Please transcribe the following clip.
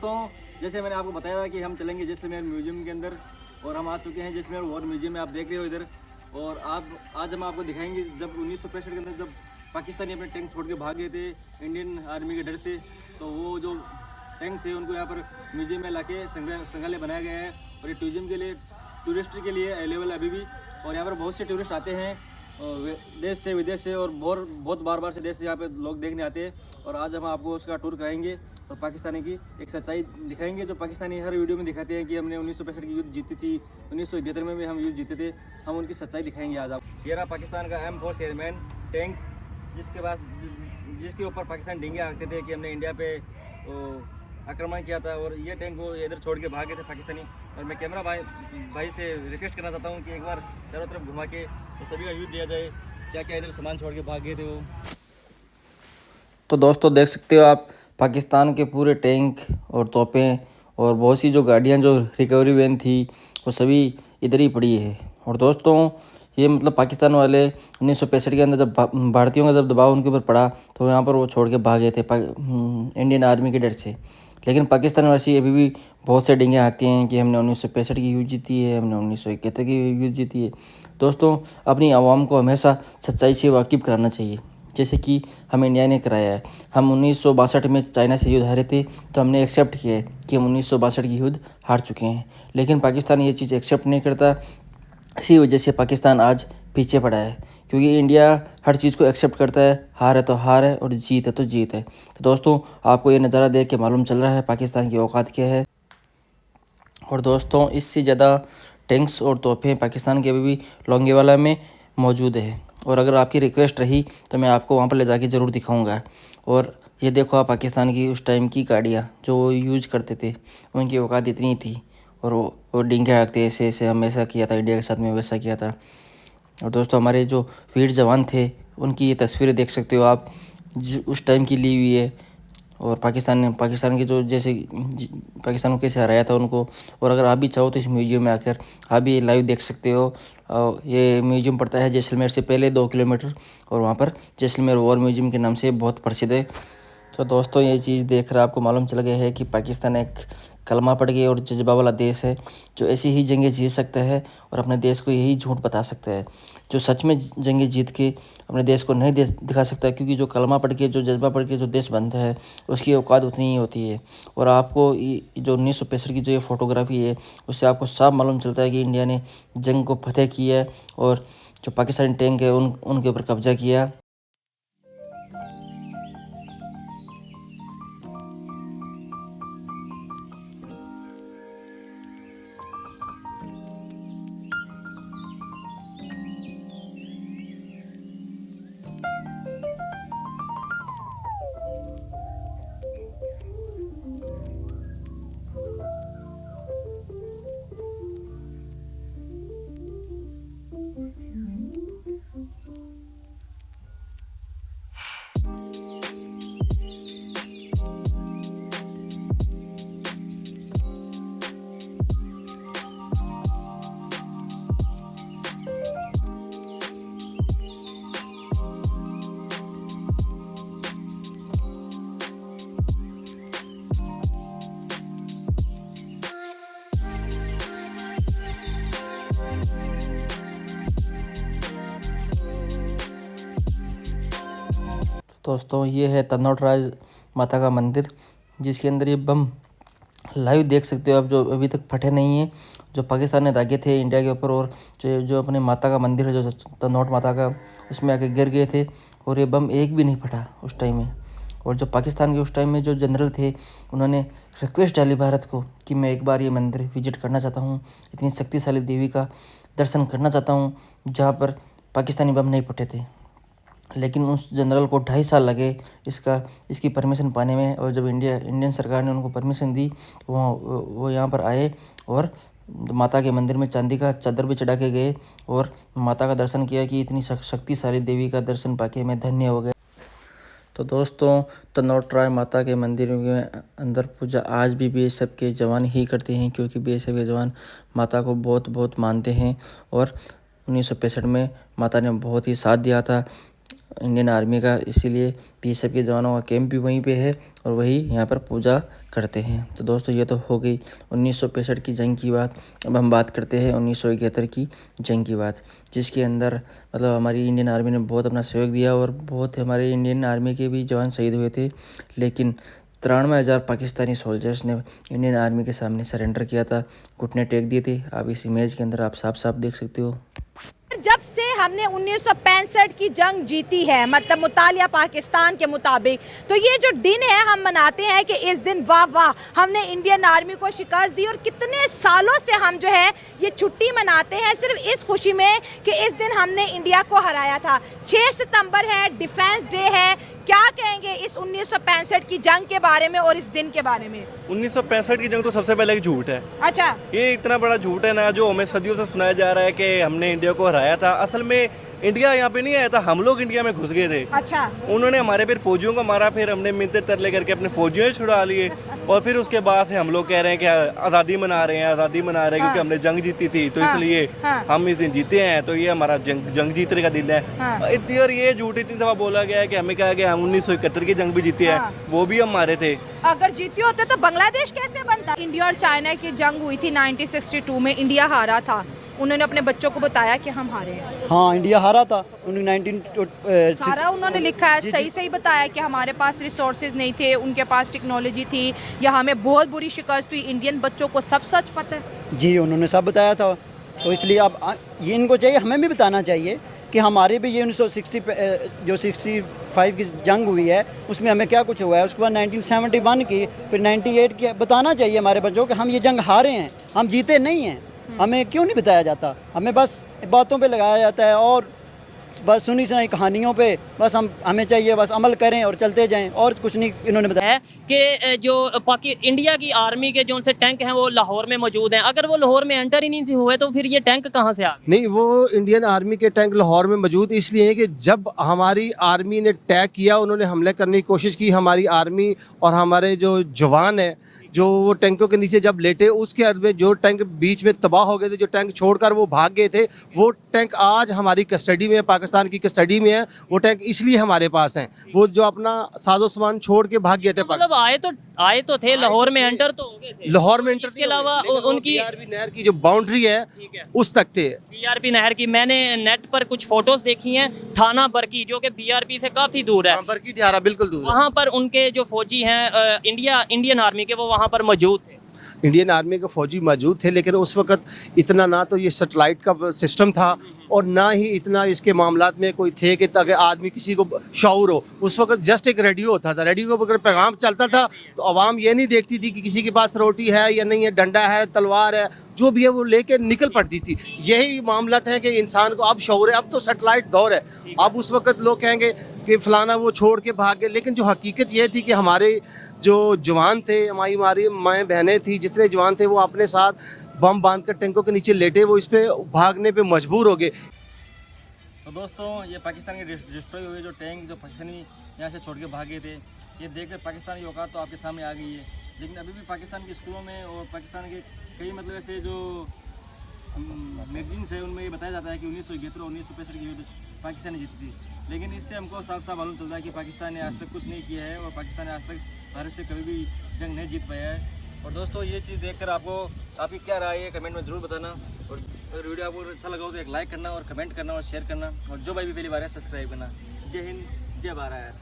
दोस्तों, जैसे मैंने आपको बताया था कि हम चलेंगे जैसलमेर म्यूजियम के अंदर, और हम आ चुके हैं जैसलमेर वॉर म्यूजियम में। आप देख रहे हो इधर। और आज हम आपको दिखाएंगे जब 1965 के अंदर जब पाकिस्तानी अपने टैंक छोड़ के भाग गए थे इंडियन आर्मी के डर से, तो वो जो टैंक थे उनको यहाँ पर म्यूजियम में लाके संग्रहालय बनाया गया है। और ये टूरिज्म के लिए, टूरिस्ट के लिए अवेलेबल है अभी भी। और यहाँ पर बहुत से टूरिस्ट आते हैं देश से विदेश से, और बहुत बार से देश से यहाँ पे लोग देखने आते हैं। और आज हम आपको उसका टूर कराएंगे और पाकिस्तानी की एक सच्चाई दिखाएंगे, जो पाकिस्तानी हर वीडियो में दिखाते हैं कि हमने 1965 की युद्ध जीती थी, 1971 में भी हम युद्ध जीते थे। हम उनकी सच्चाई दिखाएंगे आज आप। ये रहा पाकिस्तान का M4 एयरमैन टैंक, जिसके ऊपर पाकिस्तान डींगे हाँकते थे कि हमने इंडिया पे आक्रमण किया था। और ये टैंक को इधर छोड़ के भागे थे पाकिस्तानी। और मैं कैमरा भाई से रिक्वेस्ट करना चाहता हूँ कि एक बार चारों तरफ घुमा के तो सभी का व्यू दिया जाए, क्या क्या इधर सामान छोड़ के भाग गए थे वो। तो दोस्तों देख सकते हो आप, पाकिस्तान के पूरे टैंक और तोपें और बहुत सी जो गाड़ियाँ जो रिकवरी वैन थी वो सभी इधर ही पड़ी है। और दोस्तों ये मतलब पाकिस्तान वाले 1965 के अंदर जब भारतीयों का जब दबाव उनके ऊपर पड़ा तो यहाँ पर वो छोड़ के भागे थे इंडियन आर्मी के डर से। लेकिन पाकिस्तान वासी अभी भी बहुत से डींगे हाँकते हैं कि हमने 1965 की युद्ध जीती है, हमने 1971 की युद्ध जीती है। दोस्तों अपनी आवाम को हमेशा सच्चाई से वाकिफ़ कराना चाहिए, जैसे कि हम इंडिया ने कराया है। हम 1962 में चाइना से युद्ध हारे थे, तो हमने एक्सेप्ट किया है कि हम 1962 की युद्ध हार चुके हैं। लेकिन पाकिस्तान ये चीज़ एक्सेप्ट नहीं करता। इसी वजह से पाकिस्तान आज पीछे पड़ा है, क्योंकि इंडिया हर चीज़ को एक्सेप्ट करता है। हार है तो हार है और जीत है तो जीत है। तो दोस्तों आपको ये नज़ारा देख के मालूम चल रहा है पाकिस्तान की औकात क्या है। और दोस्तों इससे ज़्यादा टैंक्स और तोहफे पाकिस्तान के अभी भी लोंगेवाला में मौजूद है। और अगर आपकी रिक्वेस्ट रही तो मैं आपको वहाँ पर ले जाके ज़रूर दिखाऊंगा। और ये देखो आप, पाकिस्तान की उस टाइम की गाड़ियाँ जो वो यूज करते थे, उनकी औकात इतनी थी। और वो डींगे हाँकते ऐसे ऐसे, हम ऐसा किया था इंडिया के साथ में, वैसा किया था। और दोस्तों हमारे जो वीर जवान थे उनकी ये तस्वीरें देख सकते हो आप, उस टाइम की ली हुई है। और पाकिस्तान के जो जैसे पाकिस्तान को कैसे हराया था उनको। और अगर आप भी चाहो तो इस म्यूजियम में आकर आप भी लाइव देख सकते हो। ये म्यूजियम पड़ता है जैसलमेर से पहले 2 किलोमीटर, और वहाँ पर जैसलमेर वॉर म्यूजियम के नाम से बहुत प्रसिद्ध है। तो दोस्तों ये चीज़ देख कर आपको मालूम चल गया है कि पाकिस्तान एक कलमा पड़ गई और जज्बा वाला देश है, जो ऐसी ही जंगें जीत सकता है और अपने देश को यही झूठ बता सकता है। जो सच में जंगें जीत के अपने देश को नहीं दिखा सकता, क्योंकि जो कलमा पड़ के, जो जज्बा पड़ के जो देश बनता है उसकी औकात उतनी ही होती है। और आपको जो 1965 की जो ये फ़ोटोग्राफी है उससे आपको साफ मालूम चलता है कि इंडिया ने जंग को फतेह किया है और जो पाकिस्तानी टैंक है उनके ऊपर कब्जा किया। दोस्तों ये है तनोट राज माता का मंदिर, जिसके अंदर ये बम लाइव देख सकते हो आप, जो अभी तक फटे नहीं हैं, जो पाकिस्तान ने दागे थे इंडिया के ऊपर। और जो अपने माता का मंदिर है, जो तनोट माता का, उसमें आके गिर गए थे और ये बम एक भी नहीं फटा उस टाइम में। और जो पाकिस्तान के उस टाइम में जो जनरल थे, उन्होंने रिक्वेस्ट डाली भारत को कि मैं एक बार ये मंदिर विजिट करना चाहता हूँ, इतनी शक्तिशाली देवी का दर्शन करना चाहता हूँ जहाँ पर पाकिस्तानी बम नहीं फटे थे। लेकिन उस जनरल को 2.5 साल लगे इसकी परमिशन पाने में। और जब इंडियन सरकार ने उनको परमिशन दी तो वो यहाँ पर आए और माता के मंदिर में चांदी का चादर भी चढ़ा के गए और माता का दर्शन किया कि इतनी शक्तिशाली देवी का दर्शन पाके मैं धन्य हो गया। तो दोस्तों तनोट राय माता के मंदिर में अंदर पूजा आज भी बीएसएफ के जवान ही करते हैं, क्योंकि बीएसएफ के जवान माता को बहुत बहुत मानते हैं। और 1965 में माता ने बहुत ही साथ दिया था इंडियन आर्मी का, इसीलिए बीएसएफ के जवानों का कैंप भी वहीं पे है और वही यहाँ पर पूजा करते हैं। तो दोस्तों ये तो हो गई 1965 की जंग की बात। अब हम बात करते हैं 1971 की जंग की बात, जिसके अंदर मतलब हमारी इंडियन आर्मी ने बहुत अपना सहयोग दिया और बहुत हमारे इंडियन आर्मी के भी जवान शहीद हुए थे। लेकिन 93,000 पाकिस्तानी सोल्जर्स ने इंडियन आर्मी के सामने सरेंडर किया था, घुटने टेक दिए थे। आप इस इमेज के अंदर आप साफ साफ देख सकते हो। जब से हमने 1965 की जंग जीती है, मतलब मुतालिया पाकिस्तान के मुताबिक, तो ये जो दिन है हम मनाते हैं कि इस दिन वाह वाह हमने इंडियन आर्मी को शिकस्त दी। और कितने सालों से हम जो है ये छुट्टी मनाते हैं सिर्फ इस खुशी में कि इस दिन हमने इंडिया को हराया था। 6 सितंबर है, डिफेंस डे है। क्या कहेंगे इस 1965 की जंग के बारे में और इस दिन के बारे में? 1965 की जंग तो सबसे पहले एक झूठ है। अच्छा, ये इतना बड़ा झूठ है ना, जो हमें सदियों से सुनाया जा रहा है कि हमने इंडिया को हराया था। असल में इंडिया यहाँ पे नहीं आया था, हम लोग इंडिया में घुस गए थे। अच्छा, उन्होंने हमारे फिर फौजियों को मारा, फिर हमने मिन्नतें तरले करके अपने फौजियों से छुड़ा लिए और फिर उसके बाद से हम लोग कह रहे हैं कि आज़ादी मना रहे हैं, आज़ादी मना रहे हैं क्योंकि हमने जंग जीती थी, तो इसलिए हम इस दिन जीते हैं, तो ये हमारा जंग जीतने का दिन है। और ये झूठ इतनी दफा बोला गया है कि हमें कहा गया हम 1971 की जंग भी जीते हैं, वो भी हम मारे थे। अगर जीते होते तो बांग्लादेश कैसे बनता? इंडिया और चाइना की जंग हुई थी 1962 में, इंडिया हारा था। उन्होंने अपने बच्चों को बताया कि हम हारे हैं। हाँ, इंडिया हारा था सारा उन्होंने लिखा है, सही सही बताया कि हमारे पास रिसोर्सेज नहीं थे, उनके पास टेक्नोलॉजी थी, या हमें बहुत बुरी शिकस्त हुई। इंडियन बच्चों को सब सच पता है जी, उन्होंने सब बताया था। तो इसलिए अब ये इनको चाहिए, हमें भी बताना चाहिए कि हमारे भी ये 1965 की जंग हुई है उसमें हमें क्या कुछ हुआ है। उसके बाद 1971 की, फिर 98 की, बताना चाहिए हमारे बच्चों कि हम ये जंग हारे हैं, हम जीते नहीं हैं। हमें क्यों नहीं बताया जाता? हमें बस बातों पे लगाया जाता है और बस सुनी सुनाई कहानियों पे बस हमें चाहिए बस अमल करें और चलते जाएं, और कुछ नहीं इन्होंने बताया है कि जो इंडिया की आर्मी के जो उनसे टैंक हैं वो लाहौर में मौजूद हैं। अगर वो लाहौर में एंटर ही नहीं हुए तो फिर ये टैंक कहाँ से आ गए? नहीं, वो इंडियन आर्मी के टैंक लाहौर में मौजूद इसलिए है कि जब हमारी आर्मी ने अटैक किया, उन्होंने हमले करने की कोशिश की, हमारी आर्मी और हमारे जो जवान है जो वो टैंकों के नीचे जब लेटे, उसके अर्थ में जो टैंक बीच में तबाह हो गए थे, जो टैंक छोड़कर वो भाग गए थे, वो टैंक आज हमारी कस्टडी में है, पाकिस्तान की कस्टडी में है। वो टैंक इसलिए हमारे पास हैं, वो जो अपना साजो सामान छोड़ के भाग गए थे। मतलब आए तो थे, लाहौर में एंटर तो हो गए थे, लाहौर में एंटर। इसके अलावा उनकी बीआरपी नहर की जो बाउंड्री है उस तक थे। बीआरपी नहर की मैंने नेट पर कुछ फोटोज देखी हैं, थाना बरकी जो कि बीआरपी से काफी दूर है, बरकी ढियारा बिल्कुल दूर, वहाँ पर उनके जो फौजी हैं इंडियन आर्मी के, वो वहाँ पर मौजूद थे। इंडियन आर्मी के फौजी मौजूद थे, लेकिन उस वक्त इतना ना तो ये सैटेलाइट का सिस्टम था और ना ही इतना इसके मामलात में कोई थे कि ताकि आदमी किसी को शऊर हो। उस वक्त जस्ट एक रेडियो होता था, रेडियो पर अगर पैगाम चलता था तो आवाम ये नहीं देखती थी कि किसी के पास रोटी है या नहीं है, डंडा है, तलवार है, जो भी है वो लेके निकल पड़ती थी। यही मामलात है कि इंसान को अब शऊर है। अब तो सैटेलाइट दौर है, अब उस वक्त लोग कहेंगे कि फलाना वो छोड़ के भाग गए, लेकिन जो हकीकत ये थी कि हमारे जो जवान थे, हमारी माएँ बहनें थी, जितने जवान थे वो अपने साथ बम बांध कर टैंकों के नीचे लेटे, वो इस पे भागने पे मजबूर हो गए। तो दोस्तों ये पाकिस्तान के डिस्ट्रॉय हुए जो टैंक जो पाकिस्तानी यहाँ से छोड़ के भागे थे, ये देखकर पाकिस्तान की औकात तो आपके सामने आ गई है। लेकिन अभी भी पाकिस्तान के स्कूलों में और पाकिस्तान के कई मतलब ऐसे जो मैगजीन्स है उनमें ये बताया जाता है कि 1971 और 1965 की युद्ध पाकिस्तान ने जीती थी। लेकिन इससे हमको साफ साफ मालूम चलता है कि पाकिस्तान ने आज तक कुछ नहीं किया है और पाकिस्तान ने आज तक भारत से कभी भी जंग नहीं जीत पाया है। और दोस्तों ये चीज़ देखकर आपकी क्या राय है कमेंट में ज़रूर बताना, और अगर वीडियो आपको अच्छा लगा हो तो एक लाइक करना और कमेंट करना और शेयर करना, और जो भाई भी पहली बार है सब्सक्राइब करना। जय हिंद, जय भारत।